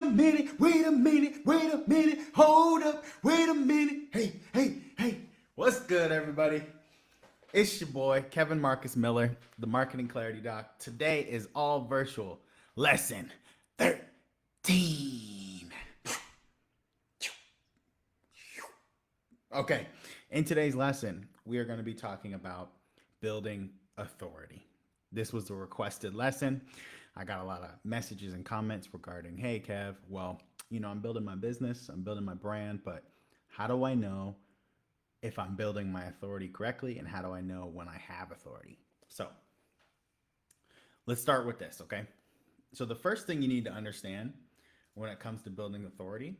wait a minute, wait a minute, hold up, wait a minute. Hey, what's good, everybody? It's your boy, Kevin Marcus Miller, the Marketing Clarity Doc. Today is all virtual. Lesson 13. Okay, in today's lesson, we are going to be talking about building authority. This was a requested lesson. I got a lot of messages and comments regarding, hey, Kev, well, I'm building my business, I'm building my brand, but how do I know if I'm building my authority correctly, and how do I know when I have authority? So let's start with this, okay? So the first thing you need to understand when it comes to building authority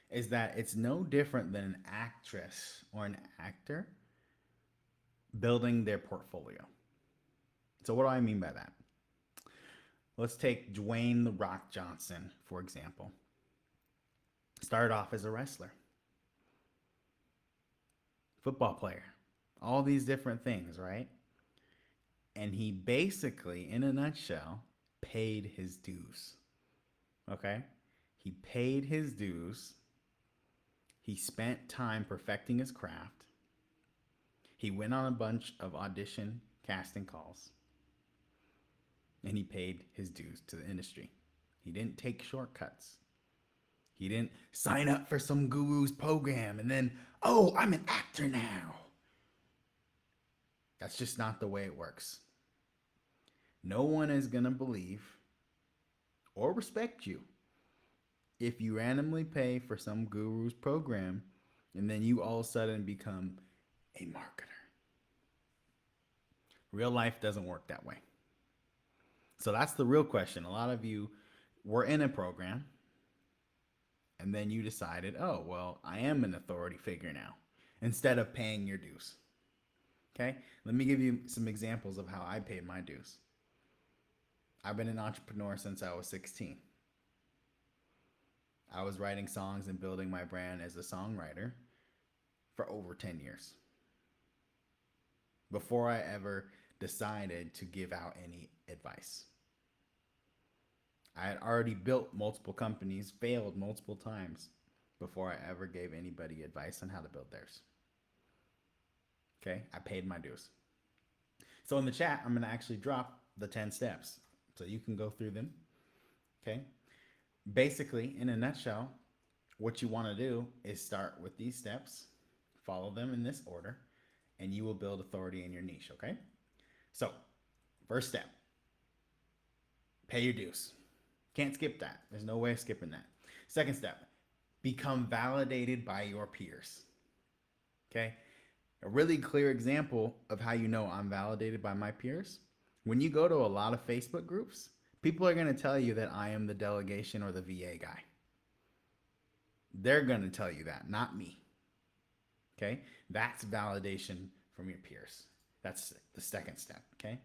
is that it's no different than an actress or an actor building their portfolio. So what do I mean by that? Let's take Dwayne The Rock Johnson, for example. Started off as a wrestler, football player, all these different things, right? And he basically, in a nutshell, paid his dues. Okay? He paid his dues. He spent time perfecting his craft. He went on a bunch of audition casting calls. And he paid his dues to the industry. He didn't take shortcuts. He didn't sign up for some guru's program and then, oh, I'm an actor now. That's just not the way it works. No one is going to believe or respect you if you randomly pay for some guru's program and then you all of a sudden become a marketer. Real life doesn't work that way. So that's the real question. A lot of you were in a program and then you decided, oh, well, I am an authority figure now, instead of paying your dues. Okay? Let me give you some examples of how I paid my dues. I've been an entrepreneur since I was 16. I was writing songs and building my brand as a songwriter for over 10 years before I ever decided to give out any advice. I had already built multiple companies, failed multiple times before I ever gave anybody advice on how to build theirs. Okay, I paid my dues. So in the chat, I'm going to actually drop the 10 steps so you can go through them. Okay, basically, in a nutshell, what you want to do is start with these steps, follow them in this order, and you will build authority in your niche. Okay, so first step, pay your dues. Can't skip that. There's no way of skipping that. Second step, become validated by your peers. Okay? A really clear example of how you know I'm validated by my peers. When you go to a lot of Facebook groups, people are going to tell you that I am the delegation or the VA guy. They're going to tell you that, not me. Okay? That's validation from your peers. That's the second step. Okay?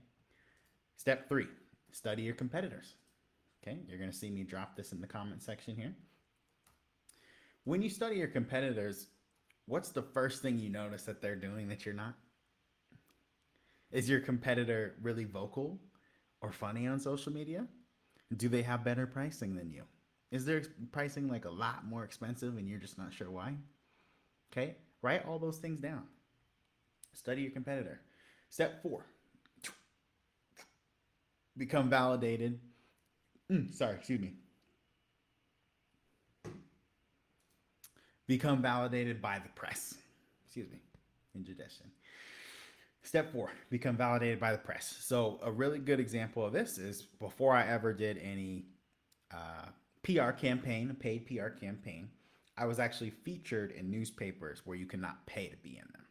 Step 3, study your competitors. Okay, you're going to see me drop this in the comment section here. When you study your competitors, what's the first thing you notice that they're doing that you're not? Is your competitor really vocal or funny on social media? Do they have better pricing than you? Is their pricing like a lot more expensive and you're just not sure why? Okay, write all those things down. Study your competitor. Step 4, become validated. Become validated by the press. Indigestion. Step 4, become validated by the press. So a really good example of this is before I ever did any PR campaign, a paid PR campaign, I was actually featured in newspapers where you cannot pay to be in them.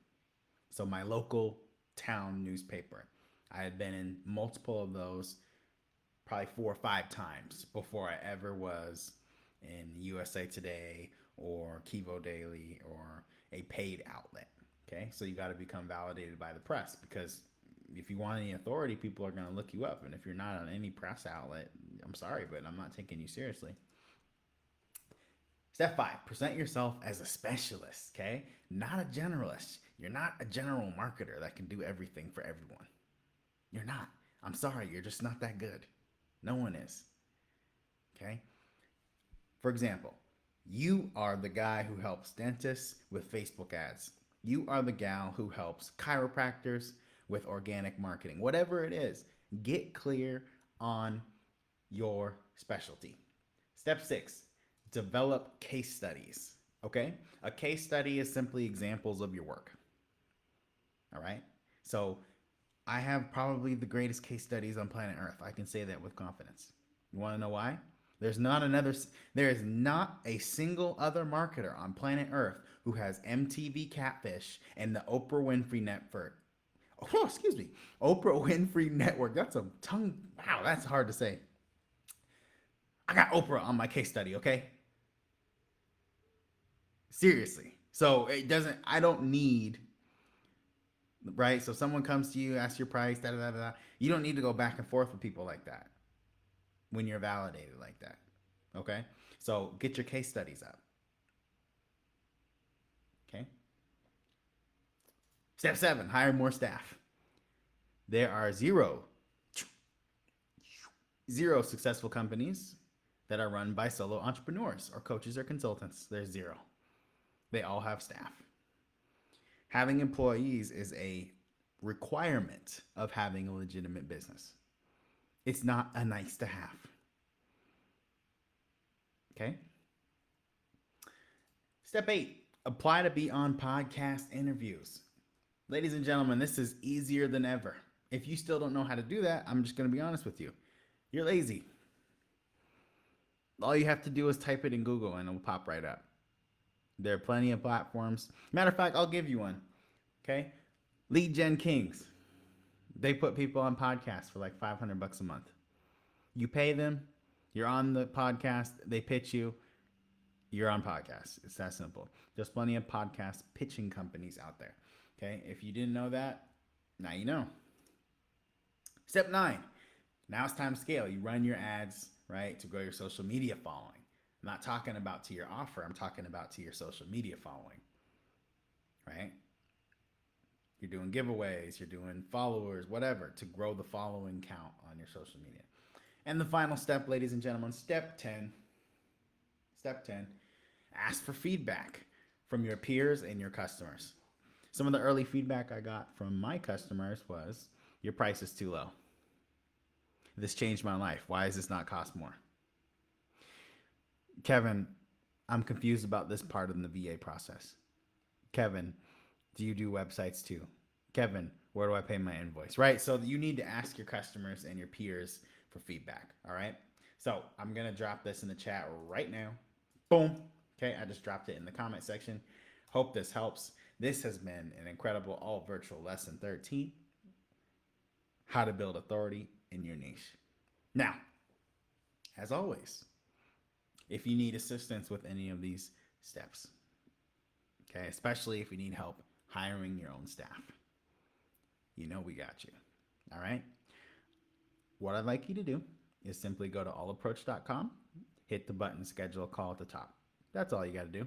So my local town newspaper, I had been in multiple of those probably 4 or 5 times before I ever was in USA Today or Kivo Daily or a paid outlet. Okay, so you got to become validated by the press, because if you want any authority, people are going to look you up. And if you're not on any press outlet, I'm sorry, but I'm not taking you seriously. Step 5, present yourself as a specialist, okay? Not a generalist. You're not a general marketer that can do everything for everyone. You're not. I'm sorry, you're just not that good. No one is. Okay? For example, you are the guy who helps dentists with Facebook ads. You are the gal who helps chiropractors with organic marketing. Whatever it is, get clear on your specialty. Step 6, develop case studies. Okay? A case study is simply examples of your work. All right? So, I have probably the greatest case studies on planet Earth. I can say that with confidence. You want to know why? There's not another there is not a single other marketer on planet Earth who has MTV Catfish and the Oprah Winfrey Network. Oh, excuse me. Oprah Winfrey Network. That's a tongue. Wow, that's hard to say. I got Oprah on my case study, okay? Seriously. So it doesn't, I don't need, right? So someone comes to you, asks your price, da da da da. You don't need to go back and forth with people like that when you're validated like that, okay? So get your case studies up, okay? Step 7, hire more staff. There are zero successful companies that are run by solo entrepreneurs or coaches or consultants. There's zero. They all have staff. Having employees is a requirement of having a legitimate business. It's not a nice to have. Okay? Step 8, apply to be on podcast interviews. Ladies and gentlemen, this is easier than ever. If you still don't know how to do that, I'm just going to be honest with you. You're lazy. All you have to do is type it in Google and it'll pop right up. There are plenty of platforms. Matter of fact, I'll give you one. Okay? Lead Gen Kings. They put people on podcasts for like $500 a month. You pay them, you're on the podcast, they pitch you, you're on podcasts. It's that simple. There's plenty of podcast pitching companies out there. Okay? If you didn't know that, now you know. Step 9. Now it's time to scale. You run your ads, right, to grow your social media following. I'm not talking about to your offer. I'm talking about to your social media following, right? You're doing giveaways, you're doing followers, whatever, to grow the following count on your social media. And the final step, ladies and gentlemen, step 10. Step 10, ask for feedback from your peers and your customers. Some of the early feedback I got from my customers was, your price is too low. This changed my life. Why does this not cost more? Kevin, I'm confused about this part of the VA process. Kevin, do you do websites too? Kevin, where do I pay my invoice? Right? So you need to ask your customers and your peers for feedback. All right? So I'm going to drop this in the chat right now. Boom. Okay, I just dropped it in the comment section. Hope this helps. This has been an incredible all virtual lesson 13. How to build authority in your niche. Now, as always, if you need assistance with any of these steps, okay, especially if you need help hiring your own staff, you know we got you. All right? What I'd like you to do is simply go to allapproach.com, hit the button schedule a call at the top. That's all you got to do.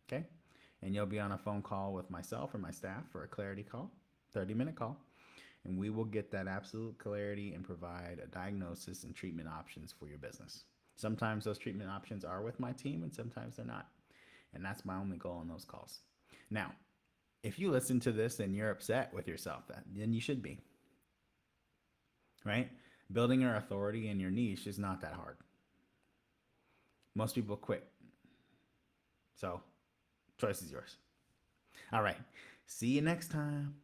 Okay? And you'll be on a phone call with myself or my staff for a clarity call, 30-minute call. And we will get that absolute clarity and provide a diagnosis and treatment options for your business. Sometimes those treatment options are with my team and sometimes they're not. And that's my only goal in those calls. Now, if you listen to this and you're upset with yourself, then you should be. Right? Building your authority in your niche is not that hard. Most people quit. So, choice is yours. All right. See you next time.